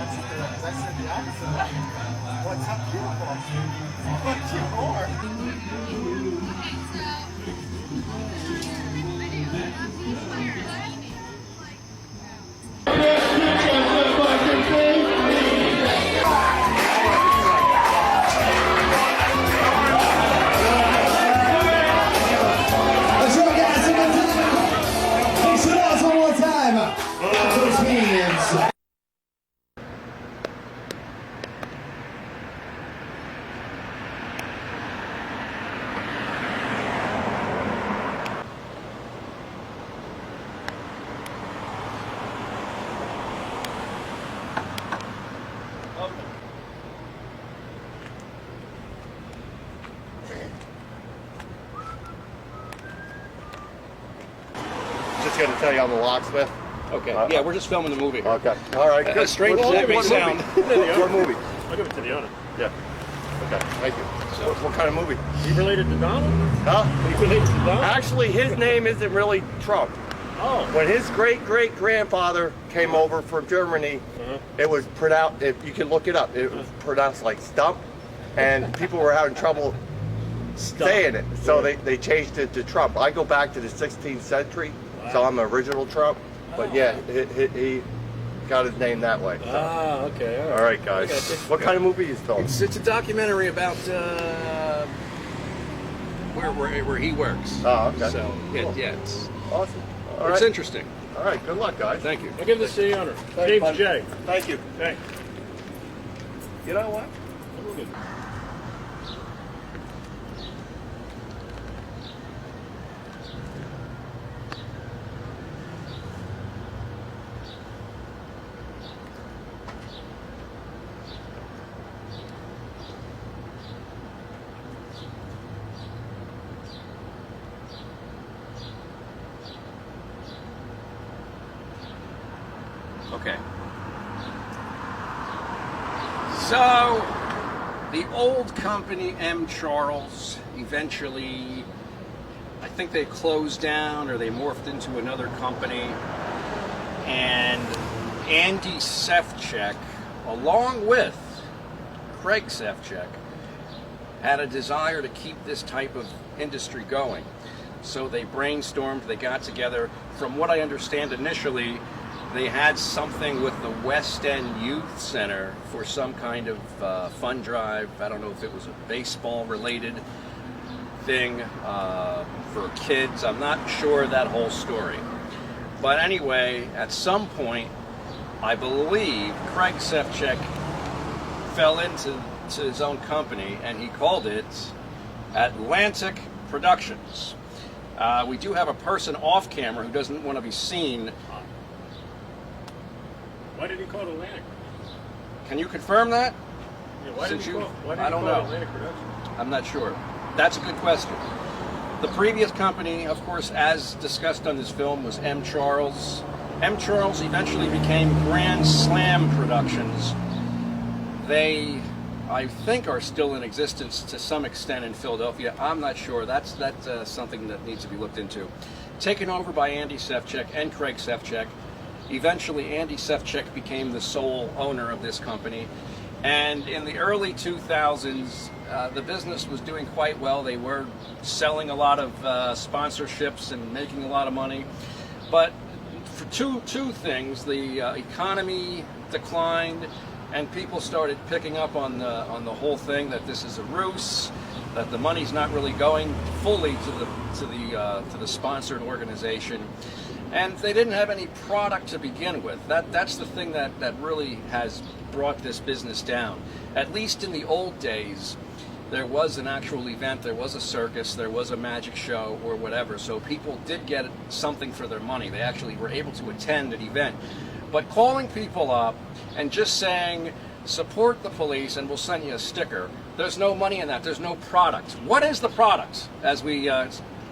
answer to that, because I said the opposite. What's up here for? What's your more? Let's go, guys. Thanks a lot one more time. Christman. Just going to tell you I'm a locksmith. Okay. Yeah, we're just filming the movie here. Okay. All right. Good. Straight as that may sound. What movie? I'll give it to the owner. Yeah. Okay. Thank you. So, what kind of movie? You related to Donald? Huh? You related to Donald? Actually, his name isn't really Trump. Oh. When his great-great-grandfather came over from Germany, it was pronounced, if you can look it up, it was pronounced like Stump, and people were having trouble saying it, so they changed it to Trump. I go back to the 16th century, so I'm the original Trump, but yeah, he got his name that way. So. Ah, okay. All right, guys. What kind of movie is filming? It's a documentary about where he works. Oh, okay. So Cool. yeah, it's Awesome. All it's right. interesting. All right, good luck, guys. Thank you. I'll give this to the owner. Thanks, James bud. J. Thank you. Thanks. You know what? Okay. So, the old company, M. Charles, eventually, I think they closed down or they morphed into another company. And Andy Sefcek, along with Craig Sefcek, had a desire to keep this type of industry going. So they brainstormed, they got together. From what I understand initially, they had something with the West End Youth Center for some kind of fund drive. I don't know if it was a baseball-related thing for kids. I'm not sure that whole story. But anyway, at some point, I believe Craig Sefcek fell into his own company, and he called it Atlantic Productions. We do have a person off camera who doesn't want to be seen. Why did he call it Atlantic? Can you confirm that? Yeah, why did Since he you- call, why did I he don't call know. it Atlantic Productions? I'm not sure. That's a good question. The previous company, of course, as discussed on this film, was M. Charles. M. Charles eventually became Grand Slam Productions. They, I think, are still in existence to some extent in Philadelphia. I'm not sure. That's something that needs to be looked into. Taken over by Andy Sefcek and Craig Sefcek. Eventually, Andy Sefcek became the sole owner of this company. And in the early 2000s, the business was doing quite well. They were selling a lot of sponsorships and making a lot of money. But for two things, the economy declined, and people started picking up on the whole thing that this is a ruse, that the money's not really going fully to the sponsored organization. And they didn't have any product to begin with. That's the thing that really has brought this business down. At least in the old days, there was an actual event, there was a circus, there was a magic show or whatever, so people did get something for their money. They actually were able to attend an event. But calling people up and just saying, support the police and we'll send you a sticker, there's no money in that, there's no product. What is the product? As we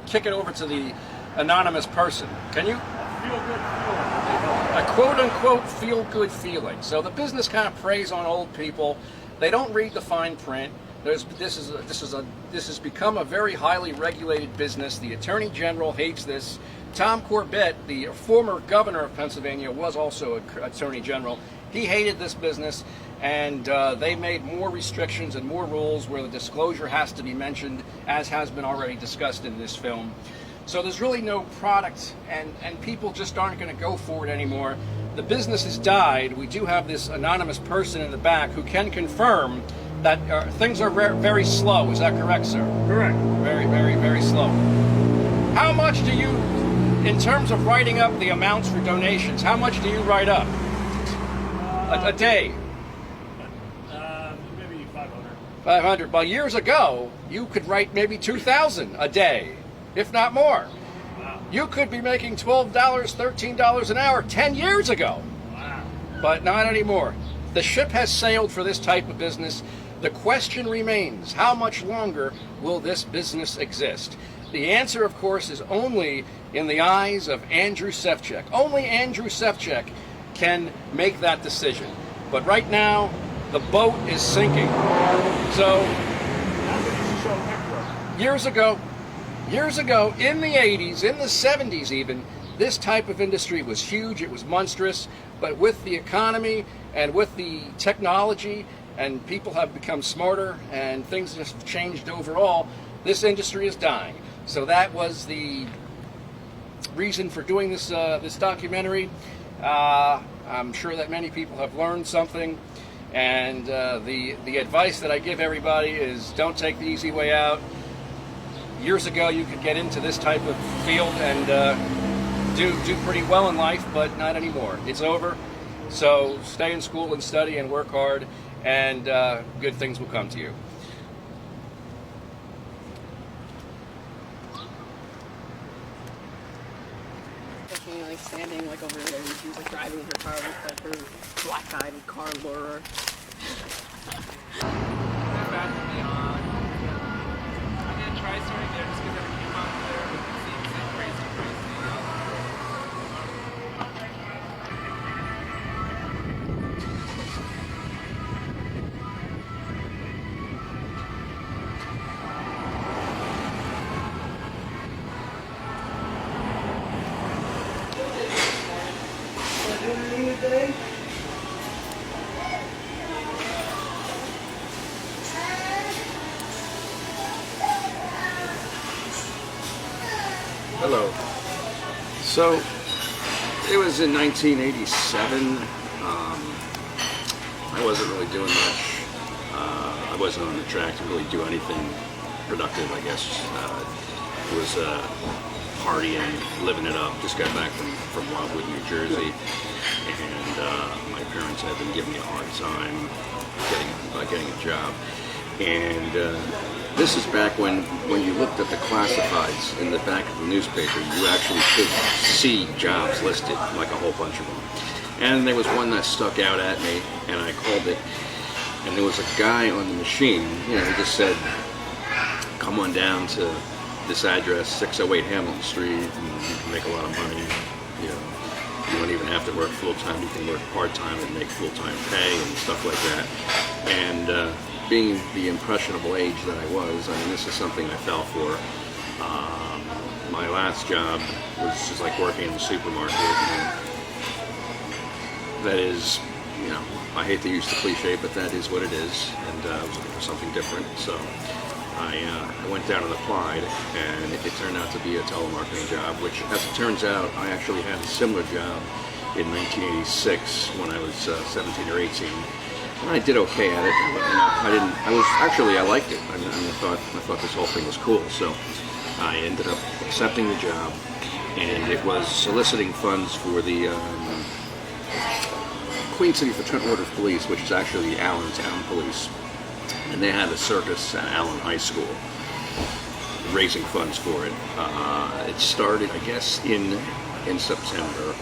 kick it over to the anonymous person. Can you? A quote-unquote feel-good feeling. So the business kind of preys on old people. They don't read the fine print. This has become a very highly regulated business. The Attorney General hates this. Tom Corbett, the former governor of Pennsylvania, was also an Attorney General. He hated this business, and they made more restrictions and more rules where the disclosure has to be mentioned, as has been already discussed in this film. So there's really no product, and people just aren't going to go for it anymore. The business has died. We do have this anonymous person in the back who can confirm that things are very slow. Is that correct, sir? Correct. Very, very, very slow. How much do you, in terms of writing up the amounts for donations, how much do you write up? A day? Maybe 500. 500. Well, years ago, you could write maybe 2,000 a day, if not more. Wow. You could be making $12, $13 an hour 10 years ago, Wow. but not anymore. The ship has sailed for this type of business. The question remains, how much longer will this business exist? The answer, of course, is only in the eyes of Andrew Sefcik. Only Andrew Sefcik can make that decision. But right now, the boat is sinking. So, How did you show Necro? years ago, in the 80s, in the 70s even, this type of industry was huge, it was monstrous, but with the economy and with the technology, and people have become smarter and things have changed overall, this industry is dying. So that was the reason for doing this documentary. I'm sure that many people have learned something, and the advice that I give everybody is don't take the easy way out. Years ago you could get into this type of field and do pretty well in life, but not anymore. It's over. So stay in school and study and work hard, and good things will come to you. Like standing like over there, and she was like driving her car with like her black-eyed car lurer. Not bad to be on. I'm gonna try starting there just because I came out there with the same crazy. Hello. So, it was in 1987. I wasn't really doing much. I wasn't on the track to really do anything productive, I guess. It was partying, living it up. Just got back from Wildwood, New Jersey, and my parents had been giving me a hard time getting a job. And this is back when you looked at the classifieds in the back of the newspaper, you actually could see jobs listed, like a whole bunch of them. And there was one that stuck out at me, and I called it, and there was a guy on the machine, he just said, come on down to this address, 608 Hamilton Street, and you can make a lot of money. You don't even have to work full-time, you can work part-time and make full-time pay and stuff like that. And being the impressionable age that I was, this is something I fell for. My last job was just like working in the supermarket. And that is, I hate to use the cliche, but that is what it is. And I was looking for something different. So I went down and applied, and it turned out to be a telemarketing job, which, as it turns out, I actually had a similar job in 1986 when I was 17 or 18. And I did okay at it. I liked it. I thought this whole thing was cool. So I ended up accepting the job, and it was soliciting funds for the Queen City Fraternal Order of Police, which is actually the Allentown Police. And they had a circus at Allen High School, raising funds for it. It started, I guess, in September.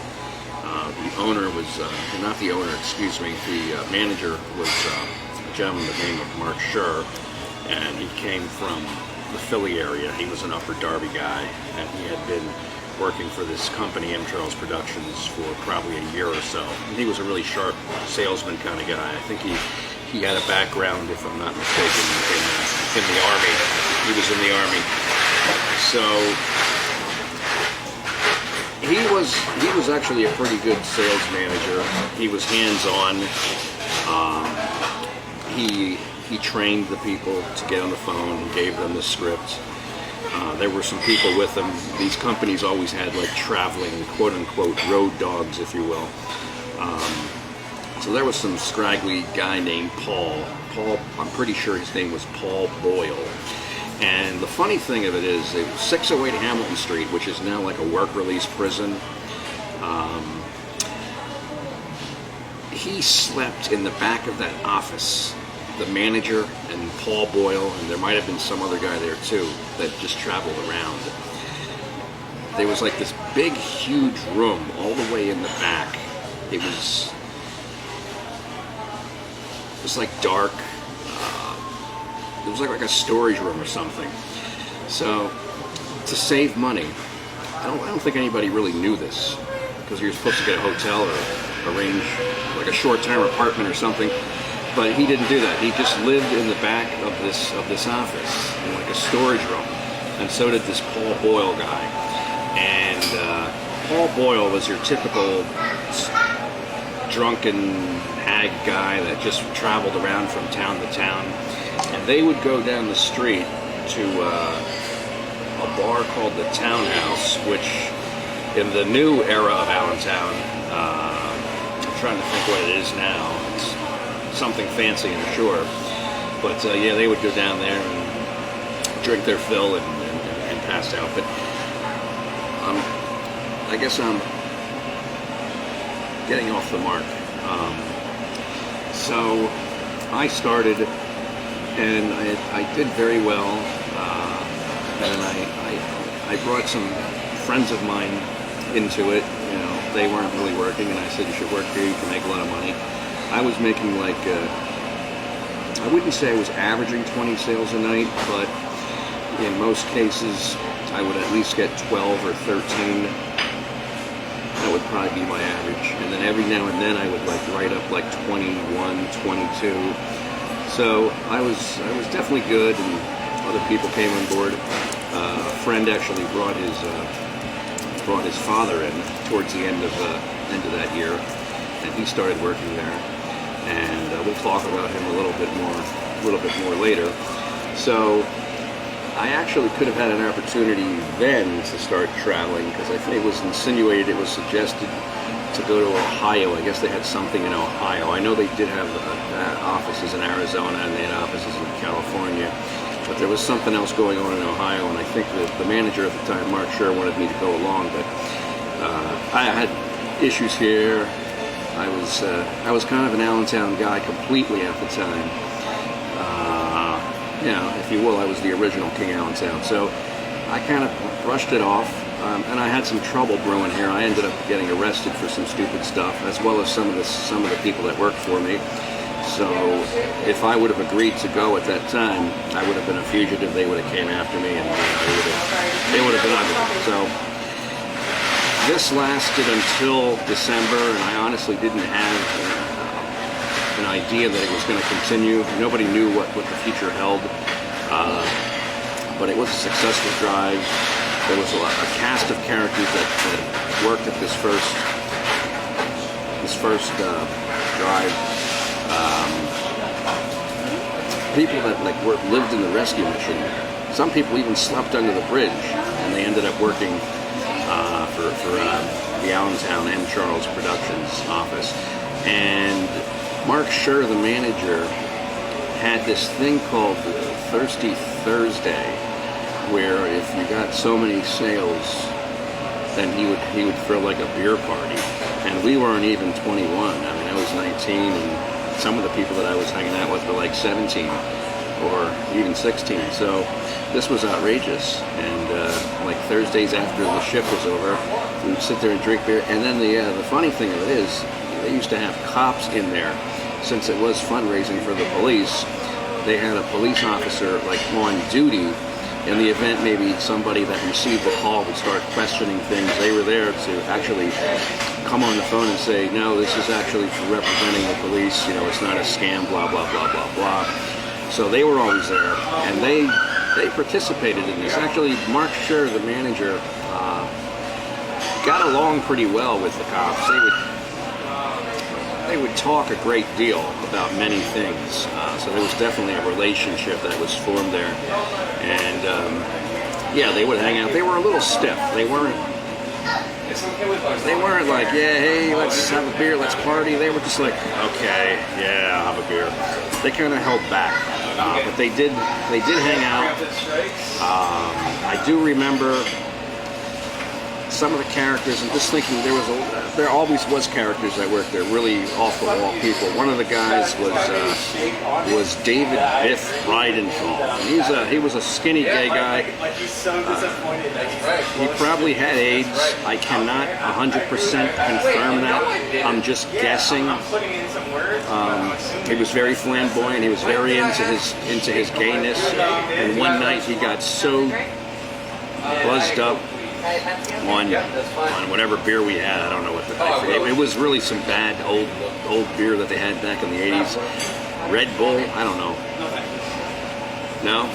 The owner was, not the owner, excuse me, the manager was a gentleman by the name of Mark Schur, and he came from the Philly area. He was an Upper Darby guy, and he had been working for this company, M. Charles Productions, for probably a year or so. And he was a really sharp salesman kind of guy. I think he he had a background, if I'm not mistaken, in the Army. He was in the Army. So he was actually a pretty good sales manager. He was hands-on. He trained the people to get on the phone and gave them the script. There were some people with him. These companies always had like traveling, quote-unquote, road dogs, if you will. So there was some scraggly guy named Paul. I'm pretty sure his name was Paul Boyle. And the funny thing of it is, it was 608 Hamilton Street, which is now like a work-release prison. He slept in the back of that office. The manager and Paul Boyle, and there might have been some other guy there too, that just traveled around. There was like this big, huge room all the way in the back. It was like dark. It was like a storage room or something. So to save money, I don't think anybody really knew this, because you're supposed to get a hotel or arrange like a short-term apartment or something. But he didn't do that. He just lived in the back of this office in like a storage room, and so did this Paul Boyle guy. And Paul Boyle was your typical drunken hag guy that just traveled around from town to town. And they would go down the street to a bar called the Townhouse, which in the new era of Allentown, I'm trying to think what it is now. It's something fancy, I'm sure. But yeah, they would go down there and drink their fill and pass out. But I guess I'm getting off the mark. So I started, and I did very well. And I brought some friends of mine into it. You know, they weren't really working, and I said, you should work here, you can make a lot of money. I was making like, I wouldn't say I was averaging 20 sales a night, but in most cases, I would at least get 12 or 13. That would probably be my average. And then every now and then I would like write up like 21, 22. So I was definitely good, and other people came on board. A friend actually brought his father in towards the end of that year, and he started working there. And we'll talk about him a little bit more later. So I actually could have had an opportunity then to start traveling, because I think it was insinuated, it was suggested to go to Ohio. I guess they had something in Ohio. I know they did have offices in Arizona, and they had offices in California, but there was something else going on in Ohio, and I think that the manager at the time, Mark Sure, wanted me to go along, but I had issues here. I was kind of an Allentown guy completely at the time. You know, if you will, I was the original King Allentown. So I kind of brushed it off, and I had some trouble brewing here. I ended up getting arrested for some stupid stuff, as well as some of the people that worked for me. So if I would have agreed to go at that time, I would have been a fugitive. They would have came after me, and they would have been ugly. So this lasted until December, and I honestly didn't have an idea that it was going to continue. Nobody knew what the future held, but it was a successful drive. There was a cast of characters that worked at this first drive. People that lived in the rescue mission. Some people even slept under the bridge, and they ended up working for the Allentown M. Charles Productions office. And Mark Sure, the manager, had this thing called Thirsty Thursday, where if you got so many sales, then he would throw like a beer party. And we weren't even 21. I mean, I was 19, and some of the people that I was hanging out with were like 17 or even 16. So this was outrageous. And like Thursdays after the shift was over, we would sit there and drink beer. And then the funny thing of it is, they used to have cops in there. Since it was fundraising for the police, they had a police officer like on duty in the event maybe somebody that received the call would start questioning things, they were there to actually come on the phone and say, no, this is actually for representing the police, it's not a scam, blah, blah, blah, blah, blah. So they were always there, and they participated in this. Actually, Mark Scher, the manager, got along pretty well with the cops. They would talk a great deal about many things. So there was definitely a relationship that was formed there. And yeah, they would hang out. They were a little stiff. They weren't like, yeah, hey, let's have a beer, let's party. They were just like, okay, yeah, I'll have a beer. They kind of held back, but they did hang out. I do remember some of the characters. I'm just thinking there always was characters that worked there, really off-the-wall people. One of the guys was David Biff Breidenthal. He was a skinny gay guy. He probably had AIDS. I cannot 100% confirm that. I'm just guessing. He was very flamboyant. He was very into his gayness. And one night he got so buzzed up on whatever beer we had. I don't know what I forget. It was really some bad old beer that they had back in the 80s. Red Bull? I don't know. No?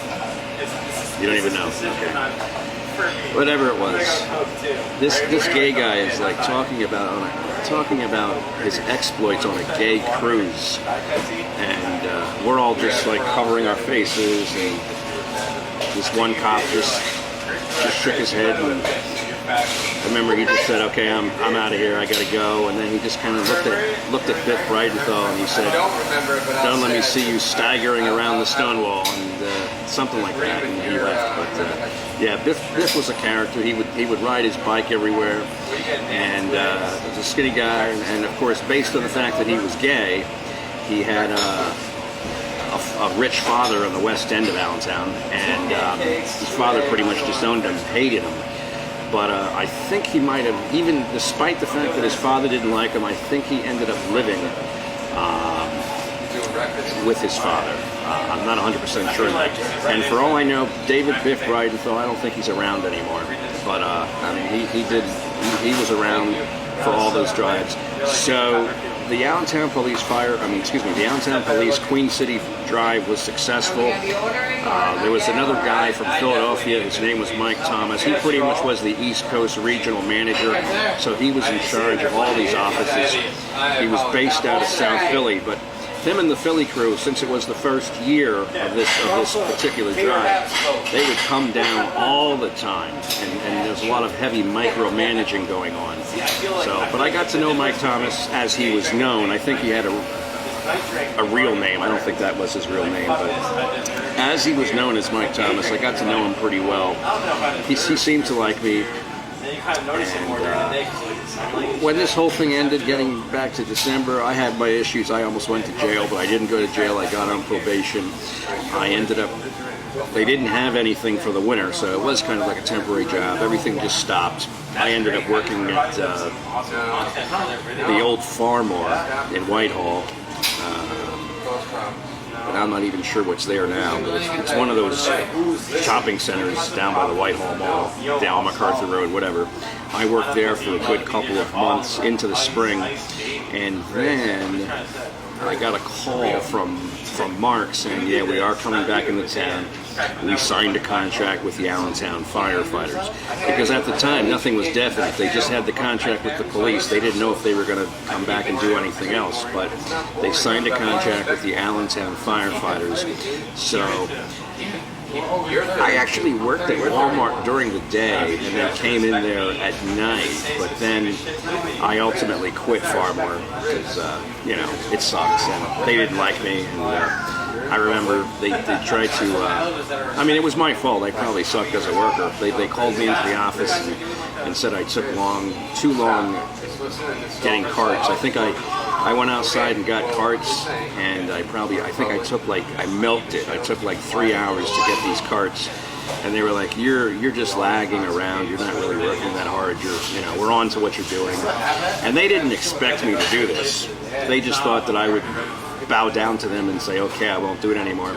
You don't even know. Okay. Whatever it was. This gay guy is like talking about his exploits on a gay cruise, and we're all just like covering our faces, and this one cop just shook his head, and I remember he just said, okay, I'm out of here, I gotta go. And then he just kind of looked at Biff Breidenthal and he said, don't let me see you staggering around the stone wall, and something like that, and he left. But yeah, Biff was a character. He would ride his bike everywhere, and was a skinny guy, and of course, based on the fact that he was gay, he had a rich father on the west end of Allentown, and his father pretty much disowned him, hated him. But I think he might have, even despite the fact that his father didn't like him, I think he ended up living with his father. I'm not 100% sure. And for all I know, David Biff Breidenthal, I don't think he's around anymore. But I mean, he was around for all those drives. So the Allentown Police the Allentown Police Queen City drive was successful. There was another guy from Philadelphia. His name was Mike Thomas. He pretty much was the East Coast regional manager, so he was in charge of all these offices. He was based out of South Philly, but him and the Philly crew, since it was the first year of this particular drive, they would come down all the time, and there's a lot of heavy micromanaging going on. So, but I got to know Mike Thomas as he was known. I think he had a real name. I don't think that was his real name, but as he was known as Mike Thomas, I got to know him pretty well. He seemed to like me. And when this whole thing ended, getting back to December, I had my issues. I almost went to jail, but I didn't go to jail. I got on probation. They didn't have anything for the winter, so it was kind of like a temporary job. Everything just stopped. I ended up working at the old Farmore in Whitehall. But I'm not even sure what's there now. But it's one of those shopping centers down by the Whitehall Mall, down MacArthur Road, whatever. I worked there for a good couple of months into the spring, and then I got a call from Mark saying, yeah, we are coming back into town. We signed a contract with the Allentown firefighters. Because at the time, nothing was definite. They just had the contract with the police. They didn't know if they were going to come back and do anything else. But they signed a contract with the Allentown firefighters. So I actually worked at Walmart during the day and then came in there at night. But then I ultimately quit Farmore because, it sucks. And they didn't like me. And I remember they tried to, it was my fault. I probably sucked as a worker. They called me into the office and said I took too long getting carts. I think I went outside and got carts, and I milked it. I took like 3 hours to get these carts. And they were like, you're just lagging around. You're not really working that hard. We're on to what you're doing. And they didn't expect me to do this. They just thought that I would bow down to them and say, okay, I won't do it anymore.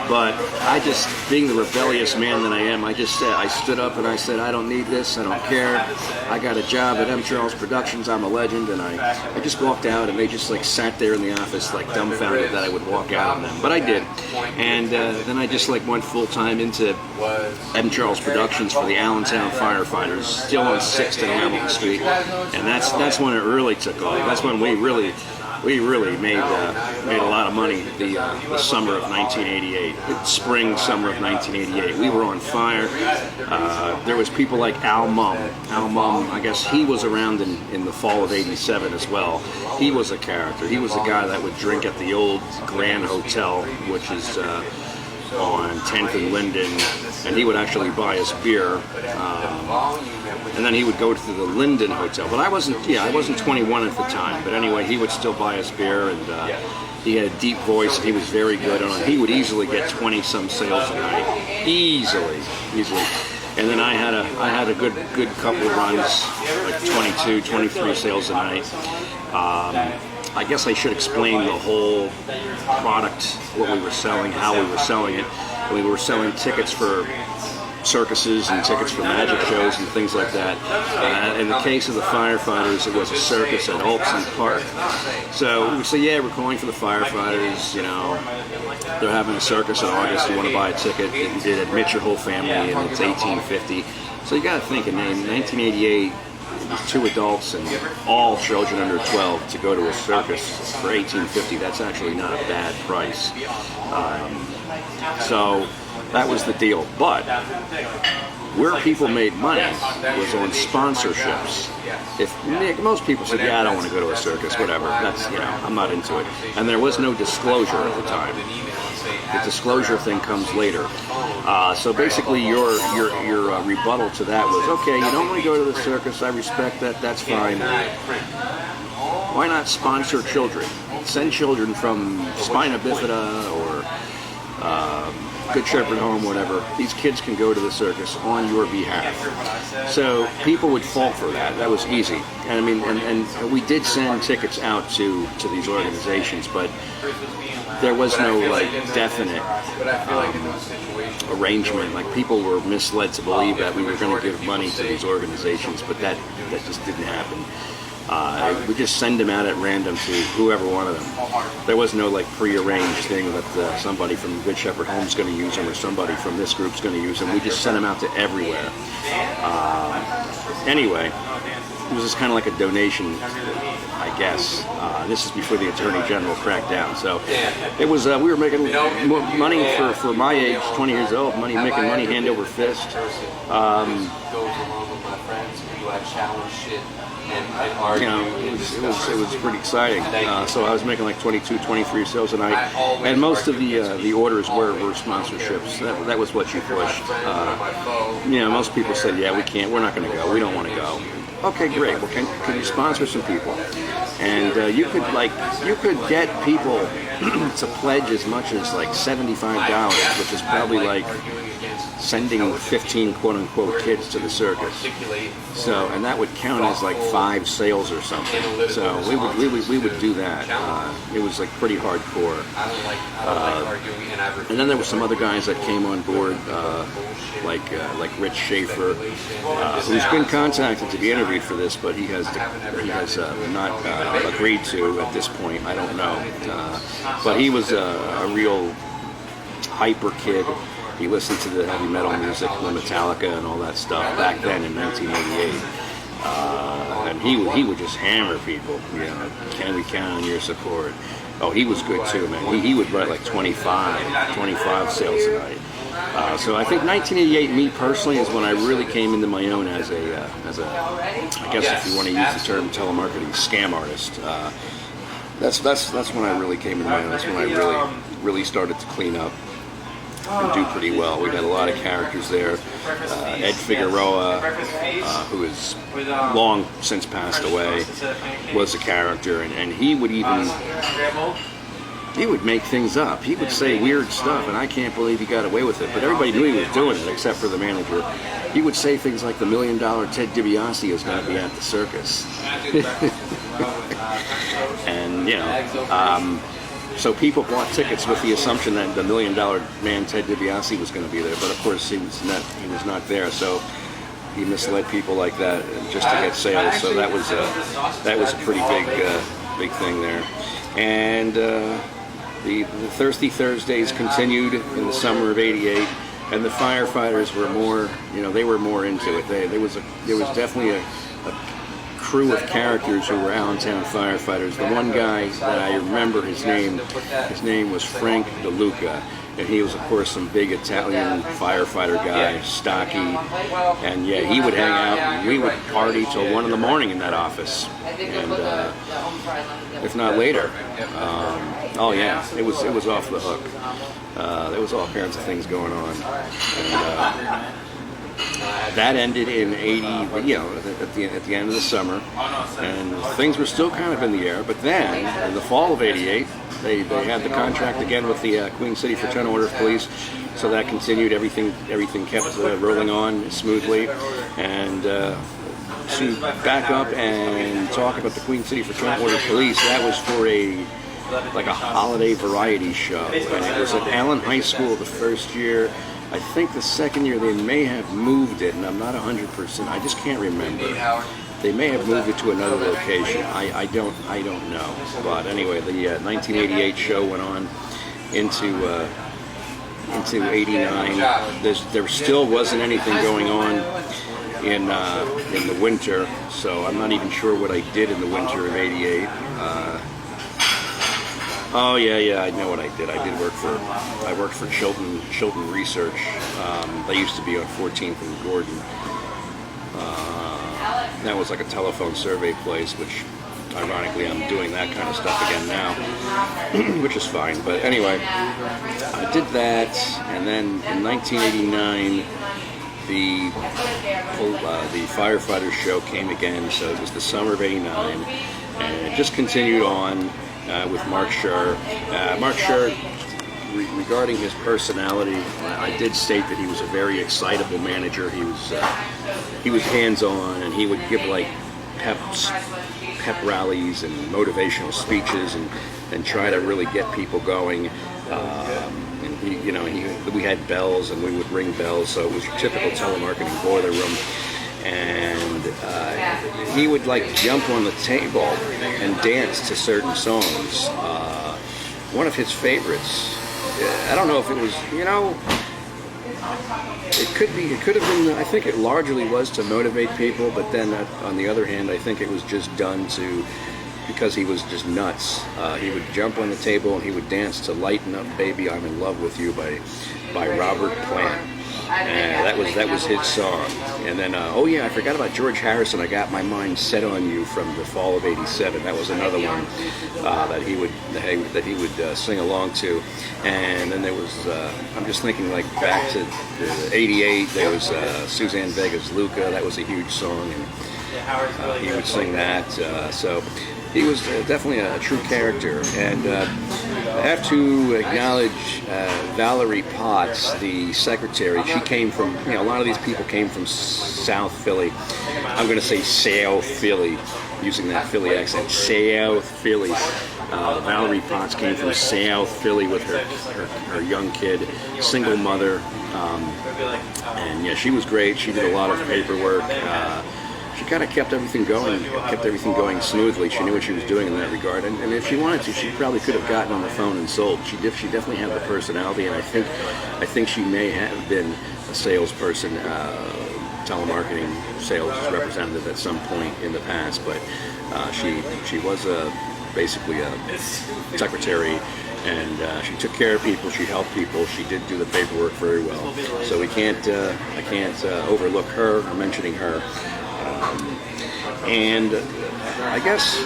But I just, being the rebellious man that I am, I just said, I stood up and I said, I don't need this, I don't care. I got a job at M. Charles Productions, I'm a legend, and I just walked out, and they just like sat there in the office like dumbfounded that I would walk out on them. But I did. And then I just like went full time into M. Charles Productions for the Allentown Firefighters, still on 6th and Hamilton Street. And that's when it really took off. That's when we really made a lot of money. The summer of 1988, spring summer of 1988, we were on fire. There was people like Al Mum. Al Mum, I guess he was around in the fall of '87 as well. He was a character. He was a guy that would drink at the old Grand Hotel, which is on 10th and Linden, and he would actually buy us beer. And then he would go to the Linden Hotel. But I wasn't 21 at the time. But anyway, he would still buy us beer, and he had a deep voice, and he was very good on it. He would easily get 20-some sales a night, easily. And then I had a good couple of runs, like 22, 23 sales a night. I guess I should explain the whole product, what we were selling, how we were selling it. We were selling tickets for circuses and tickets for magic shows and things like that. In the case of the firefighters, it was a circus at Olson Park. So we say, yeah, we're calling for the firefighters, you know, they're having a circus in August, you want to buy a ticket, you did admit your whole family, and it's $18.50. So you got to think, in 1988, it was 2 adults and all children under 12 to go to a circus for $18.50. That's actually not a bad price. So that was the deal. But where people made money was on sponsorships. If most people said, yeah, I don't want to go to a circus, whatever, that's, you know, I'm not into it. And there was no disclosure at the time. The disclosure thing comes later. So basically your rebuttal to that was, okay, you don't want to go to the circus, I respect that, that's fine. Why not sponsor children? Send children from Spina Bifida or Good Shepherd Home, whatever. These kids can go to the circus on your behalf. So people would fall for that. That was easy. And I mean, and we did send tickets out to these organizations, but there was no like definite arrangement. Like people were misled to believe that we were going to give money to these organizations, but that just didn't happen. We just send them out at random to whoever wanted them. There was no like prearranged thing that somebody from Good Shepherd Home's going to use them or somebody from this group's going to use them. We just sent them out to everywhere. Anyway, it was just kind of like a donation, I guess. This is before the Attorney General cracked down. So it was, we were making money for my age, 20 years old, making money hand over fist. You know, it was pretty exciting. So I was making like 22, 23 sales a night, and most of the orders were sponsorships. That was what you pushed. You know, most people said, yeah, we can't, we're not going to go, we don't want to go. Okay, great. Well, can you sponsor some people? And you could get people to pledge as much as like $75, which is probably like sending 15 quote-unquote kids to the circus. So, and that would count as like 5 sales or something. So we would do that. It was like pretty hardcore. And then there were some other guys that came on board, like Rich Schaefer, who's been contacted to be interviewed for this, but he has not agreed to at this point. I don't know. But he was a real hyper kid. He listened to the heavy metal music, the Metallica and all that stuff back then in 1988. And he would just hammer people, you know, can we count on your support? Oh, he was good too, man. He would write like 25 sales a night. So I think 1988, me personally, is when I really came into my own as a I guess if you want to use the term telemarketing, scam artist. That's when I really came into my own. That's when I really started to clean up and do pretty well. We had a lot of characters there. Ed Figueroa, who is long since passed away, was a character, and he would make things up. He would say weird stuff, and I can't believe he got away with it. But everybody knew he was doing it, except for the manager. He would say things like the $1 Million Ted DiBiase is going to be at the circus. And, you know, So people bought tickets with the assumption that the $1 Million Man Ted DiBiase was going to be there, but of course he was not there. So he misled people like that just to get sales. So that was a pretty big thing there. And the Thirsty Thursdays continued in the summer of '88, and the firefighters were more, they were more into it. There was definitely a crew of characters who were Allentown firefighters. The one guy that I remember his name was Frank DeLuca, and he was of course some big Italian firefighter guy, stocky, and yeah, he would hang out and we would party till 1 a.m. in that office, and if not later. Oh yeah, it was off the hook. There was all kinds of things going on, and that ended in '80, at the end of the summer, and things were still kind of in the air. But then, in the fall of '88, they had the contract again with the Queen City Fraternal Order of Police, so that continued. Everything kept rolling on smoothly. And to back up and talk about the Queen City Fraternal Order of Police, that was for a holiday variety show, and it was at Allen High School the first year. I think the second year they may have moved it, and I'm not 100%. I just can't remember. They may have moved it to another location. I don't know. But anyway, the 1988 show went on into '89. There still wasn't anything going on in the winter, so I'm not even sure what I did in the winter of '88. Oh yeah, I know what I did. I worked for Chilton Research. They used to be on 14th and Gordon. That was like a telephone survey place, which ironically I'm doing that kind of stuff again now, which is fine. But anyway, I did that, and then in 1989, the firefighter show came again. So it was the summer of '89, and it just continued on. With Mark Scher. Mark Scher, regarding his personality, I did state that he was a very excitable manager. He was hands-on, and he would give like pep rallies and motivational speeches and try to really get people going. And we had bells, and we would ring bells, so it was your typical telemarketing boiler room. And he would like jump on the table and dance to certain songs. One of his favorites, I don't know if it was, it could have been, I think it largely was to motivate people, but then on the other hand, I think it was just done because he was just nuts. He would jump on the table and he would dance to Lighten Up Baby, I'm in Love with You by Robert Plant. And that was his song. And then, I forgot about George Harrison, I Got My Mind Set on You from the fall of '87. That was another one that he would sing along to. And then there was, I'm just thinking like back to '88, there was Suzanne Vega's Luca. That was a huge song, and he would sing that. So he was definitely a true character. And I have to acknowledge Valerie Potts, the secretary. She came from, a lot of these people came from South Philly. I'm going to say South Philly, using that Philly accent. South Philly. Valerie Potts came from South Philly with her young kid, single mother. And yeah, she was great. She did a lot of paperwork. She kind of kept everything going smoothly. She knew what she was doing in that regard, and if she wanted to, she probably could have gotten on the phone and sold. She definitely had the personality, and I think she may have been a salesperson, telemarketing sales representative at some point in the past. But she was basically a secretary, and she took care of people. She helped people. She did do the paperwork very well. So I can't overlook her or mentioning her. And I guess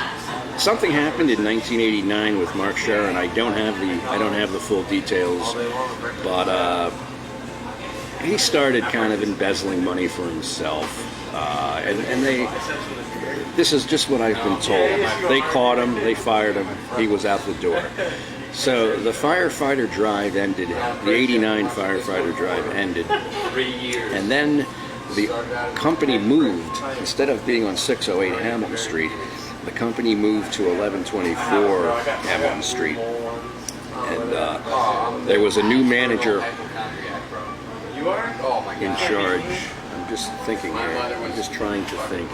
something happened in 1989 with Mark Scher, and I don't have the full details, but he started kind of embezzling money for himself, and this is just what I've been told. They caught him, they fired him, he was out the door. So the firefighter drive ended, the '89 firefighter drive ended, and then the company moved. Instead of being on 608 Hamilton Street, the company moved to 1124 Hamilton Street. And there was a new manager in charge. I'm just thinking here. I'm just trying to think.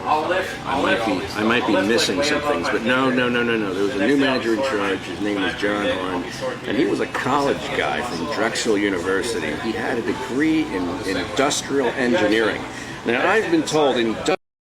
I might be missing some things, but no. There was a new manager in charge. His name was John Horn, and he was a college guy from Drexel University. He had a degree in industrial engineering. Now, I've been told